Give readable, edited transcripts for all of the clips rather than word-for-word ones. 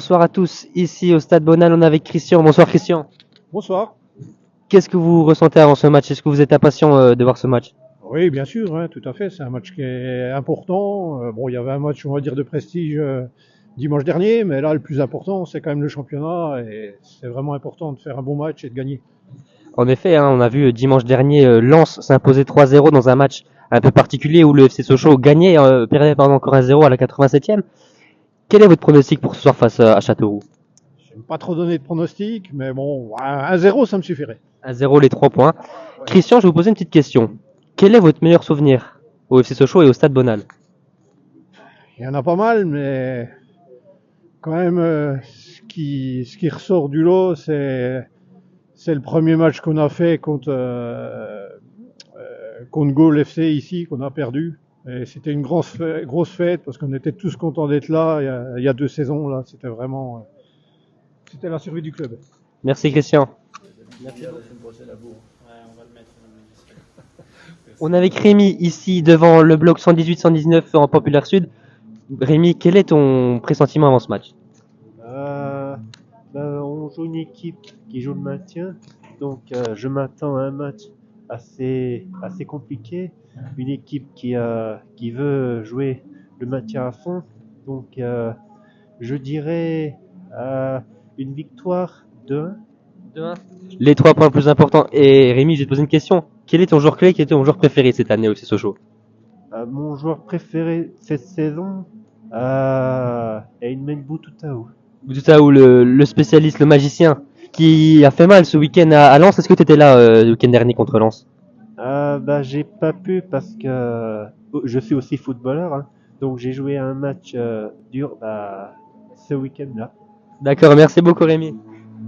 bonsoir à tous. Ici au Stade Bonal, on est avec Christian. Bonsoir Christian. Bonsoir. Qu'est-ce que vous ressentez avant ce match? Est-ce que vous êtes impatient de voir ce match? Oui, bien sûr, hein, tout à fait. C'est un match qui est important. Bon, il y avait un match, on va dire, de prestige dimanche dernier, mais là, le plus important, c'est quand même le championnat et c'est vraiment important de faire un bon match et de gagner. En effet, hein, on a vu dimanche dernier Lens s'imposer 3-0 dans un match un peu particulier où le FC Sochaux gagnait, perdait encore 1-0 à la 87e. Quel est votre pronostic pour ce soir face à Châteauroux? Je n'aime pas trop donner de pronostic, mais bon, 1-0, ça me suffirait. 1-0 les 3 points. Ouais. Christian, je vais vous poser une petite question. Quel est votre meilleur souvenir au FC Sochaux et au Stade Bonal? Il y en a pas mal, mais quand même, ce qui ressort du lot, c'est le premier match qu'on a fait contre Gaulle FC ici, qu'on a perdu. Et c'était une grosse fête parce qu'on était tous contents d'être là il y a 2 saisons. Là, c'était vraiment c'était la survie du club. Merci Christian. On est avec Rémi ici devant le bloc 118-119 en Populaire Sud. Rémi, quel est ton pressentiment avant ce match? On joue une équipe qui joue le maintien, donc je m'attends à un match assez compliqué. Une équipe qui veut jouer le maintien à fond, donc je dirais une victoire 2-1. 2-1. Les 3 points plus importants. Et Rémi, je vais te poser une question. Quel est ton joueur clé, quel est ton joueur préféré cette année au FC Sochaux? Mon joueur préféré cette saison est Inmen Boutouttaou. Boutouttaou, le spécialiste, le magicien, qui a fait mal ce week-end à Lens. Est-ce que tu étais là le week-end dernier contre Lens? J'ai pas pu parce que je suis aussi footballeur, hein. Donc j'ai joué un match dur ce week-end-là. D'accord, merci beaucoup Rémi.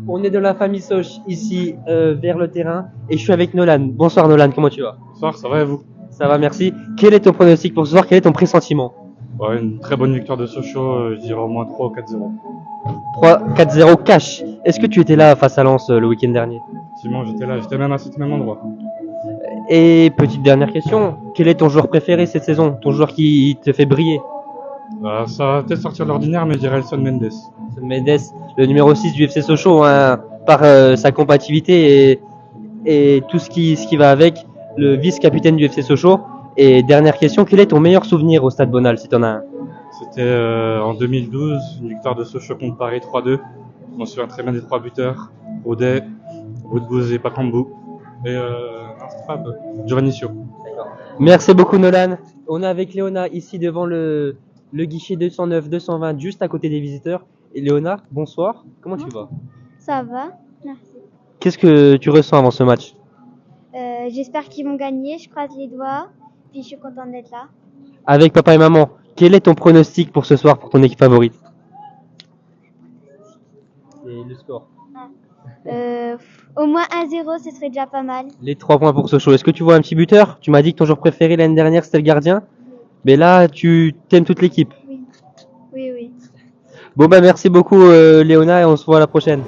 On est de la famille Soch ici vers le terrain et je suis avec Nolan. Bonsoir Nolan, comment tu vas? Bonsoir, ça va et vous? Ça va, merci. Quel est ton pronostic pour ce soir? Quel est ton pressentiment? Ouais, une très bonne victoire de Sochaux, je dirais au moins 3 ou 4-0. 3-4-0 cash. Est-ce que tu étais là face à Lens le week-end dernier? Simon, j'étais là, j'étais même à cet même endroit. Et petite dernière question, quel est ton joueur préféré cette saison? Ton joueur qui te fait briller? Ça va peut-être sortir de l'ordinaire, mais je dirais Elson Mendes. Mendes, le numéro 6 du FC Sochaux, hein, par sa compatibilité et tout ce qui va avec, le vice-capitaine du FC Sochaux. Et dernière question, quel est ton meilleur souvenir au Stade Bonal, si tu en as un? C'était en 2012, une victoire de Sochaux contre Paris 3-2. Je m'en souviens très bien des 3 buteurs, Audet, Woodbouz et Pakambu. Et Giovannicio. Merci beaucoup Nolan. On est avec Léona ici devant le guichet 209-220 juste à côté des visiteurs. Et Léona, bonsoir, comment tu vas? Ça va, merci. Qu'est-ce que tu ressens avant ce match? J'espère qu'ils vont gagner, je croise les doigts, puis je suis contente d'être là. Avec papa et maman, quel est ton pronostic pour ce soir pour ton équipe favorite? C'est le score. Au moins 1-0, ce serait déjà pas mal. Les 3 points pour Sochaux. Est-ce que tu vois un petit buteur? Tu m'as dit que ton joueur préféré l'année dernière c'était le gardien. Mais là, tu t'aimes toute l'équipe. Oui. Bon bah merci beaucoup Léona et on se voit à la prochaine.